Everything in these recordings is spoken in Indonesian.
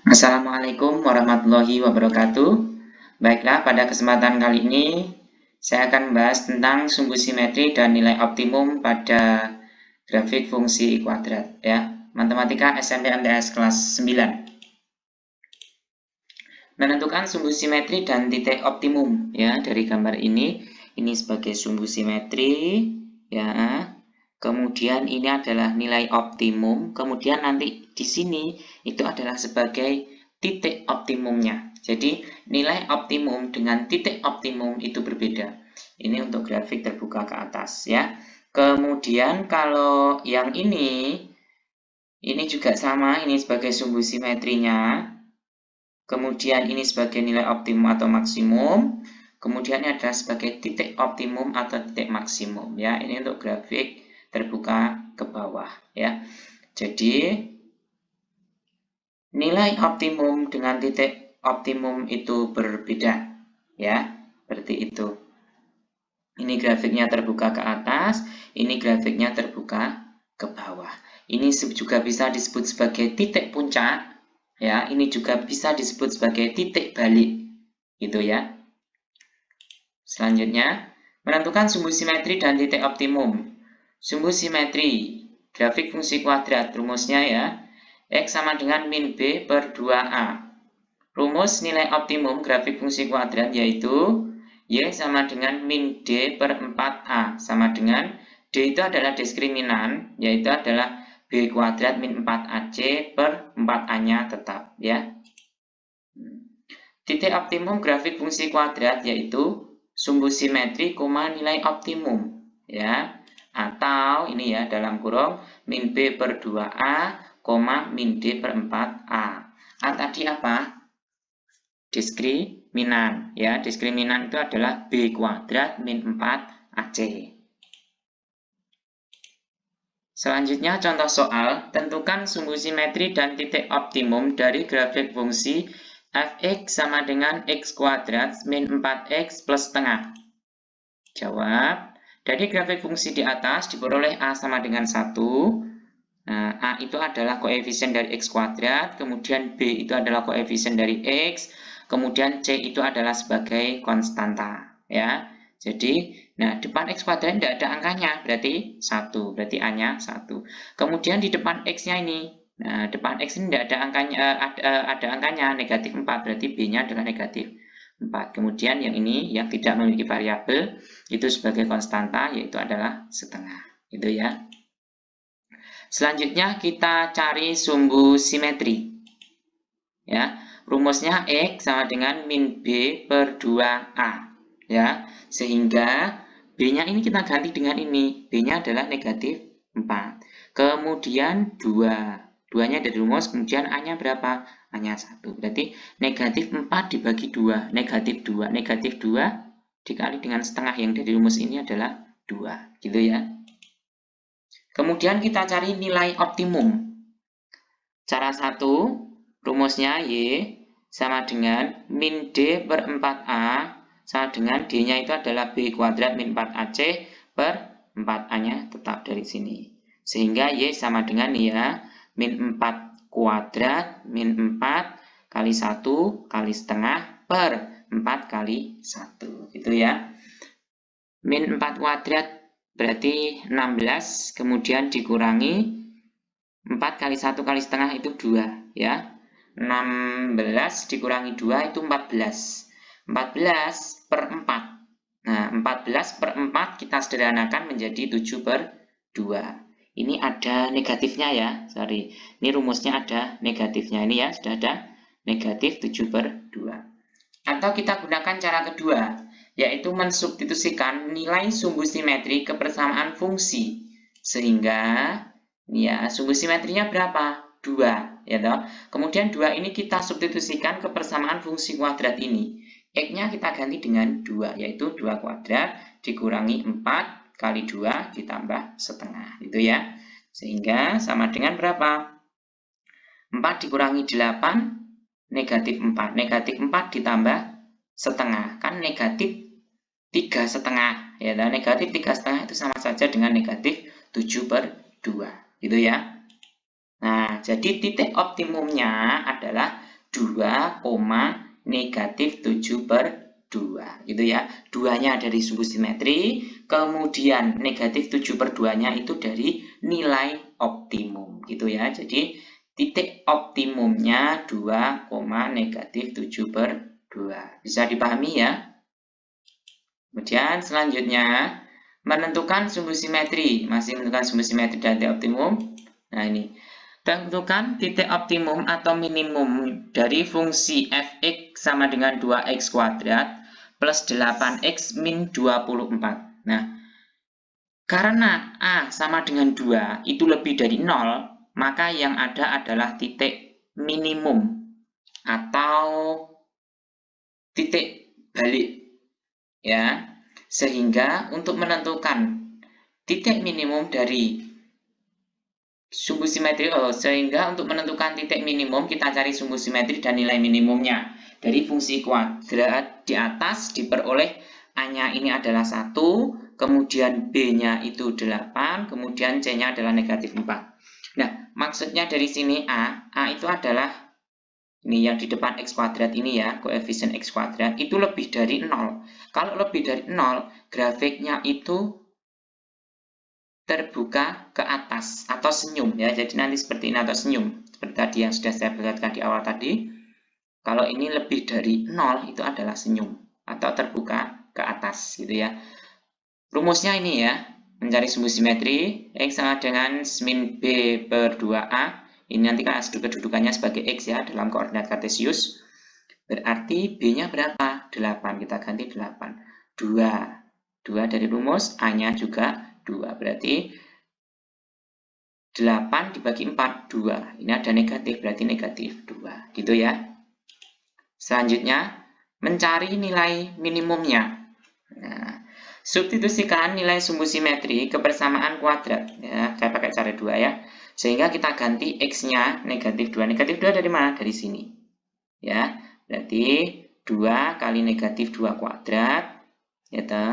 Assalamualaikum warahmatullahi wabarakatuh. Baiklah, pada kesempatan kali ini saya akan membahas tentang sumbu simetri dan nilai optimum pada grafik fungsi kuadrat ya. Matematika SMP MTS kelas 9. Menentukan sumbu simetri dan titik optimum ya. Dari gambar ini sebagai sumbu simetri ya. Kemudian ini adalah nilai optimum, kemudian nanti di sini itu adalah sebagai titik optimumnya. Jadi nilai optimum dengan titik optimum itu berbeda. Ini untuk grafik terbuka ke atas ya. Kemudian kalau yang ini juga sama, ini sebagai sumbu simetrinya. Kemudian ini sebagai nilai optimum atau maksimum. Kemudian ini adalah sebagai titik optimum atau titik maksimum ya. Ini untuk grafik terbuka ke bawah ya. Jadi nilai optimum dengan titik optimum itu berbeda ya. Seperti itu. Ini grafiknya terbuka ke atas, ini grafiknya terbuka ke bawah. Ini juga bisa disebut sebagai titik puncak ya. Ini juga bisa disebut sebagai titik balik gitu ya. Selanjutnya, menentukan sumbu simetri dan titik optimum. Sumbu simetri, grafik fungsi kuadrat, rumusnya ya, X sama dengan min B per 2A. Rumus nilai optimum grafik fungsi kuadrat yaitu Y sama dengan min D per 4A, sama dengan D itu adalah diskriminan, yaitu adalah B kuadrat min 4AC per 4A-nya tetap ya. Titik optimum grafik fungsi kuadrat yaitu sumbu simetri, nilai optimum ya, atau ini ya dalam kurung min B per 2A, min D per 4A. Tadi apa? Diskriminan ya. Diskriminan itu adalah B kuadrat min 4AC. Selanjutnya contoh soal, tentukan sumbu simetri dan titik optimum dari grafik fungsi fx sama dengan x kuadrat min 4x plus setengah. Jawab, dari grafik fungsi di atas diperoleh A sama dengan 1. Nah, A itu adalah koefisien dari x kuadrat, kemudian B itu adalah koefisien dari x, kemudian C itu adalah sebagai konstanta. Ya, jadi, nah depan x kuadrat tidak ada angkanya, berarti 1, berarti A-nya 1. Kemudian di depan x-nya ini, nah depan x ini tidak ada angkanya, ada angkanya negatif 4, berarti B-nya adalah negatif 4. Kemudian yang ini yang tidak memiliki variabel itu sebagai konstanta, yaitu adalah setengah. Itu ya. Selanjutnya kita cari sumbu simetri. Ya, rumusnya X sama dengan min B per 2A. Ya, sehingga B-nya ini kita ganti dengan ini. B-nya adalah negatif 4. Kemudian 2. 2-nya dari rumus, kemudian A-nya berapa? A-nya 1. Berarti negatif 4 dibagi 2. Negatif 2. Negatif 2 dikali dengan setengah yang dari rumus ini adalah 2. Gitu ya. Kemudian kita cari nilai optimum. Cara 1, rumusnya Y sama dengan min D per 4A sama dengan D-nya itu adalah B kuadrat min 4AC per 4A-nya tetap dari sini. Sehingga Y sama dengan ya min 4 kuadrat min 4 kali 1 kali setengah per 4 kali 1. Gitu ya. Min 4 kuadrat berarti 16, kemudian dikurangi 4 kali 1 kali setengah itu 2 ya. 16 dikurangi 2 itu 14. 14 per 4. Nah, 14 per 4 kita sederhanakan menjadi 7 per 2. Ini ada negatifnya ya, sorry. Ini rumusnya ada negatifnya, ini ya, sudah ada negatif 7 per 2. Atau kita gunakan cara kedua, yaitu mensubstitusikan nilai sumbu simetri ke persamaan fungsi. Sehingga ya, sumbu simetrinya berapa? 2, ya toh. Kemudian 2 ini kita substitusikan ke persamaan fungsi kuadrat ini. X-nya kita ganti dengan 2, yaitu 2 kuadrat dikurangi 4 kali 2 ditambah setengah, gitu ya. Sehingga sama dengan berapa? 4 dikurangi 8, negatif 4. Negatif 4 ditambah setengah, kan negatif 3 setengah. Ya, negatif 3 setengah itu sama saja dengan negatif 7 per 2. Gitu ya. Nah, jadi titik optimumnya adalah 2,-7/2 gitu ya. 2-nya dari sumbu simetri, kemudian -7/2-nya itu dari nilai optimum gitu ya. Jadi titik optimumnya 2,-7/2. Bisa dipahami ya? Kemudian selanjutnya menentukan sumbu simetri, masih menentukan sumbu simetri dan titik optimum. Nah ini, tentukan titik optimum atau minimum dari fungsi fx sama dengan 2x kuadrat plus 8x min 24. Nah, karena a sama dengan 2 itu lebih dari 0, maka yang ada adalah titik minimum atau titik balik. Ya, sehingga untuk menentukan titik minimum dari sumbu simetri, sehingga untuk menentukan titik minimum kita cari sumbu simetri dan nilai minimumnya dari fungsi kuadrat di atas diperoleh a-nya ini adalah 1, kemudian b-nya itu 8, kemudian c-nya adalah -4. Nah, maksudnya dari sini a itu adalah ini yang di depan x kuadrat ini ya, koefisien x kuadrat itu lebih dari 0. Kalau lebih dari 0, grafiknya itu terbuka ke atas atau senyum ya. Jadi nanti seperti ini atau senyum. Seperti tadi yang sudah saya perlihatkan di awal tadi. Kalau ini lebih dari 0 itu adalah senyum atau terbuka ke atas gitu ya. Rumusnya ini ya, mencari sumbu simetri x sama dengan min b per 2a. Ini nanti kan kedudukannya sebagai x ya dalam koordinat kartesius. Berarti b-nya berapa? 8. Kita ganti 8. 2 dari rumus, a-nya juga 2. Berarti 8 dibagi 4, 2. Ini ada negatif, berarti negatif 2. Gitu ya. Selanjutnya, mencari nilai minimumnya. Nah, substitusikan nilai sumbu simetri ke persamaan kuadrat. Ya, saya pakai cara 2 ya. Sehingga kita ganti x-nya negatif 2. Negatif 2 dari mana? Dari sini. Ya, berarti 2 kali negatif 2 kuadrat gitu,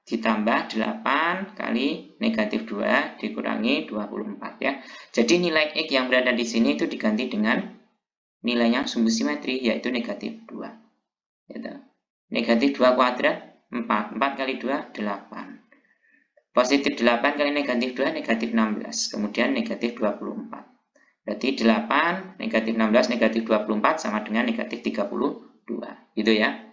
ditambah 8 kali negatif 2 dikurangi 24 ya. Jadi nilai x yang berada di sini itu diganti dengan nilainya sumbu simetri, yaitu negatif 2 gitu. Negatif 2 kuadrat 4 kali 2 8, positif 8 kali negatif 2 negatif 16, kemudian negatif 24. Berarti 8, negatif 16, negatif 24 sama dengan negatif 32. Gitu ya.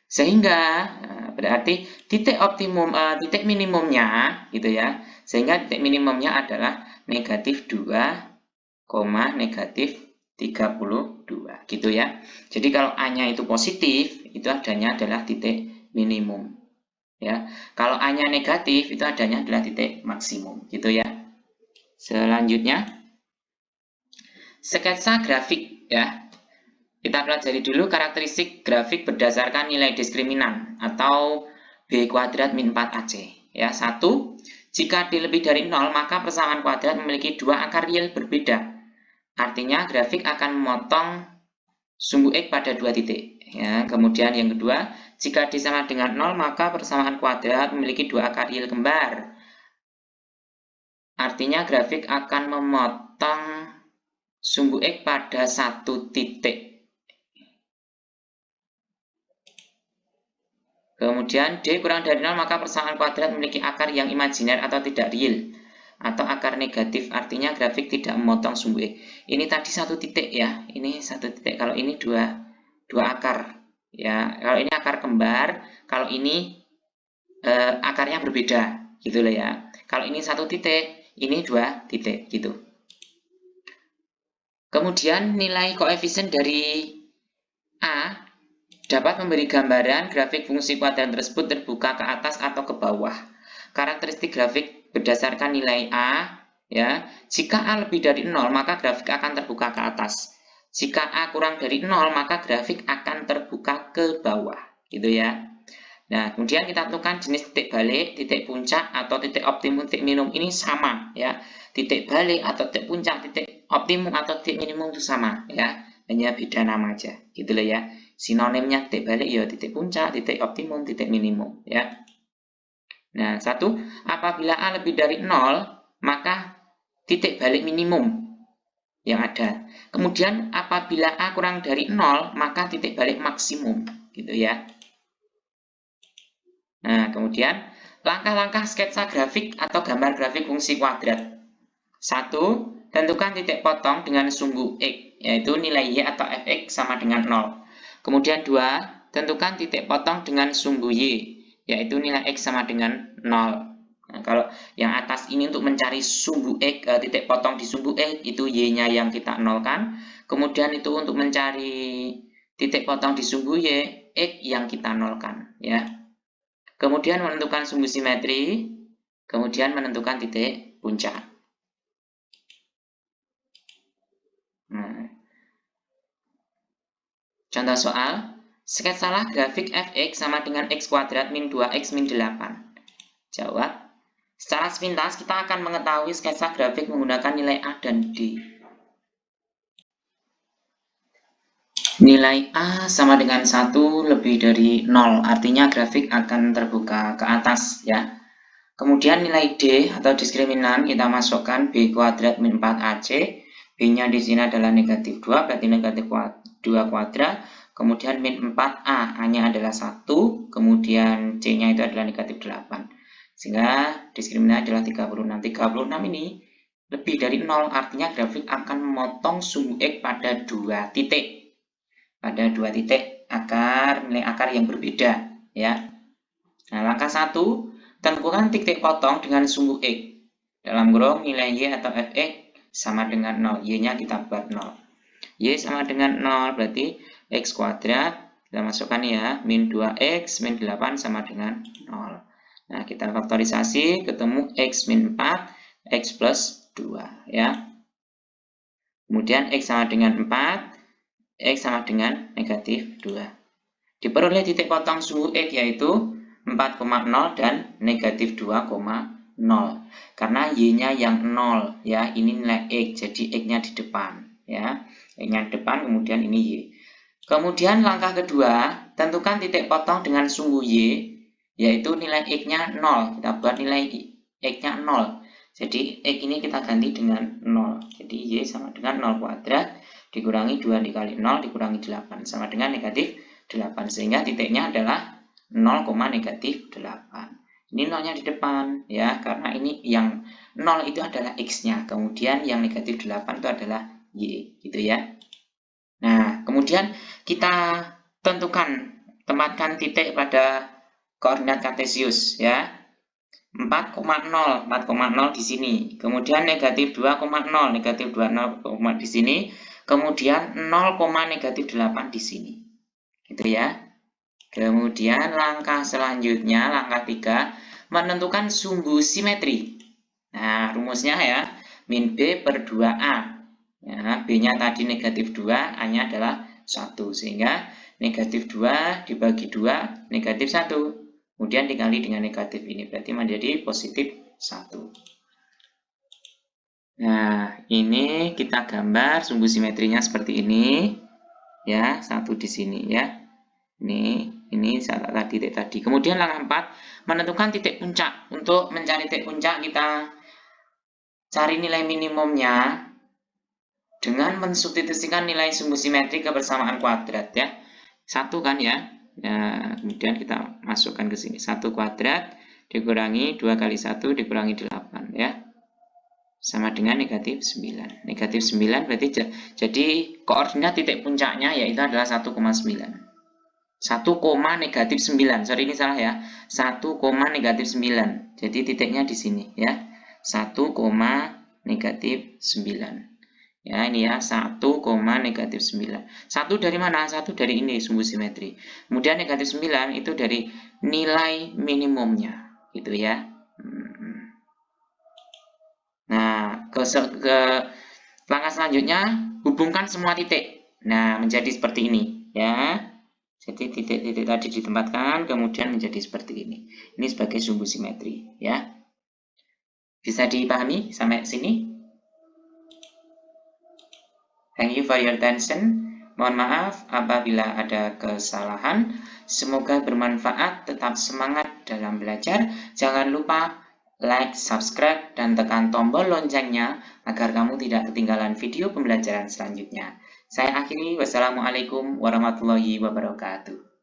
Sehingga berarti titik optimum, titik minimumnya gitu ya. Sehingga titik minimumnya adalah negatif 2, negatif 32 gitu ya. Jadi kalau A-nya itu positif, itu adanya adalah titik minimum. Ya. Kalau A-nya negatif, itu adanya adalah titik maksimum gitu ya. Selanjutnya sketsa grafik ya. Kita pelajari dulu karakteristik grafik berdasarkan nilai diskriminan atau B kuadrat min 4AC. Ya, 1. Jika D lebih dari 0, maka persamaan kuadrat memiliki dua akar real berbeda. Artinya grafik akan memotong sumbu X pada dua titik. Ya, kemudian yang kedua, jika D sama dengan 0, maka persamaan kuadrat memiliki dua akar real kembar. Artinya grafik akan memotong sumbu X pada satu titik. Kemudian D kurang dari 0, maka persamaan kuadrat memiliki akar yang imajiner atau tidak real. Atau akar negatif, artinya grafik tidak memotong sumbu X. Ini tadi satu titik ya, ini satu titik. Kalau ini dua akar. Ya, kalau ini akar kembar, kalau ini akarnya berbeda. Gitu loh ya. Kalau ini satu titik, ini dua titik. Gitu. Kemudian nilai koefisien dari A dapat memberi gambaran grafik fungsi kuadrat tersebut terbuka ke atas atau ke bawah. Karakteristik grafik berdasarkan nilai A, ya. Jika A lebih dari 0, maka grafik akan terbuka ke atas. Jika A kurang dari 0, maka grafik akan terbuka ke bawah, gitu ya. Nah, kemudian kita tentukan jenis titik balik, titik puncak, atau titik optimum, titik minimum ini sama, ya. Titik balik atau titik puncak, titik optimum atau titik minimum itu sama, ya. Hanya beda nama aja, gitu loh ya. Sinonimnya titik balik ya titik puncak, titik optimum, titik minimum ya. Nah, 1, apabila A lebih dari 0, maka titik balik minimum yang ada. Kemudian apabila A kurang dari 0, maka titik balik maksimum, gitu ya. Nah, kemudian langkah-langkah sketsa grafik atau gambar grafik fungsi kuadrat. 1. Tentukan titik potong dengan sumbu X, yaitu nilai Y atau fx sama dengan 0. Kemudian 2. Tentukan titik potong dengan sumbu Y, yaitu nilai X sama dengan 0. Nah, kalau yang atas ini untuk mencari sumbu X, titik potong di sumbu X, itu Y-nya yang kita nolkan. Kemudian itu untuk mencari titik potong di sumbu Y, X yang kita nolkan. Ya. Kemudian menentukan sumbu simetri, kemudian menentukan titik puncak. Nah, contoh soal, sketsalah grafik fx sama dengan x kuadrat min 2x min 8. Jawab. Secara sepintas, kita akan mengetahui sketsa grafik menggunakan nilai A dan D. Nilai A sama dengan 1 lebih dari 0, artinya grafik akan terbuka ke atas, ya. Kemudian nilai D atau diskriminan kita masukkan B kuadrat min 4AC. B-nya di sini adalah negatif 2, berarti negatif 2 kuadrat. Kemudian min 4A, A-nya adalah 1, kemudian C-nya itu adalah negatif 8. Sehingga diskriminan adalah 36. 36 ini lebih dari 0, artinya grafik akan memotong sumbu X pada 2 titik. Pada 2 titik nilai akar yang berbeda. Ya. Nah, langkah 1, tentukan titik potong dengan sumbu X. Dalam kurung nilai Y atau fx sama dengan 0. Y-nya kita buat 0. Y sama dengan 0, berarti X kuadrat. Kita masukkan ya, min 2X min 8 sama dengan 0. Nah, kita faktorisasi, ketemu X min 4, X plus 2. Ya. Kemudian X sama dengan 4, X sama dengan negatif 2. Diperoleh titik potong sumbu X yaitu 4,0 dan negatif 2,0. Karena Y-nya yang 0, ya, ini nilai X, jadi X-nya di depan, ya. X-nya di depan, kemudian ini Y. Kemudian langkah kedua, tentukan titik potong dengan sumbu Y, yaitu nilai X-nya 0. Kita buat nilai X-nya 0. Jadi X ini kita ganti dengan 0. Jadi Y sama dengan 0 kuadrat, dikurangi 2 dikali 0, dikurangi 8, sama dengan negatif 8. Sehingga titiknya adalah 0, negatif 8. Ini 0-nya di depan, ya, karena ini yang 0 itu adalah X-nya. Kemudian yang negatif 8 itu adalah Y, gitu ya. Nah, kemudian kita tempatkan titik pada koordinat kartesius, ya. 4,0 di sini. Kemudian negatif 2,0, negatif 20 di sini. Kemudian 0, negatif 8 di sini. Gitu ya. Kemudian langkah selanjutnya, langkah 3, menentukan sumbu simetri. Nah, rumusnya ya, min B per 2A. Ya, B-nya tadi negatif 2, A-nya adalah 1. Sehingga negatif 2 dibagi 2, negatif 1. Kemudian dikali dengan negatif ini, berarti menjadi positif 1. Nah, ini kita gambar sumbu simetrinya seperti ini. Ya, 1 di sini ya. Ini titik tadi. Kemudian langkah 4, menentukan titik puncak. Untuk mencari titik puncak, kita cari nilai minimumnya dengan mensubstitusikan nilai sumbu simetri kebersamaan kuadrat ya. 1 kan ya. Nah, kemudian kita masukkan ke sini. 1 kuadrat dikurangi 2 kali 1 dikurangi 8 ya. Sama dengan negatif 9. Negatif 9 berarti jadi koordinat titik puncaknya yaitu adalah 1,9. 1, negatif 9. Sorry, ini salah ya. 1, negatif 9. Jadi titiknya di sini ya. 1, negatif 9. Ya, ini ya, 1, negatif 9. 1 dari mana? 1 dari ini, sumbu simetri. Kemudian negatif 9 itu dari nilai minimumnya. Gitu ya. Nah, ke langkah selanjutnya, hubungkan semua titik. Nah, menjadi seperti ini. Ya. Jadi titik-titik tadi ditempatkan, kemudian menjadi seperti ini. Ini sebagai sumbu simetri. Ya. Bisa dipahami sampai sini? Thank you for your attention. Mohon maaf apabila ada kesalahan. Semoga bermanfaat. Tetap semangat dalam belajar. Jangan lupa like, subscribe, dan tekan tombol loncengnya agar kamu tidak ketinggalan video pembelajaran selanjutnya. Saya akhiri, wassalamualaikum warahmatullahi wabarakatuh.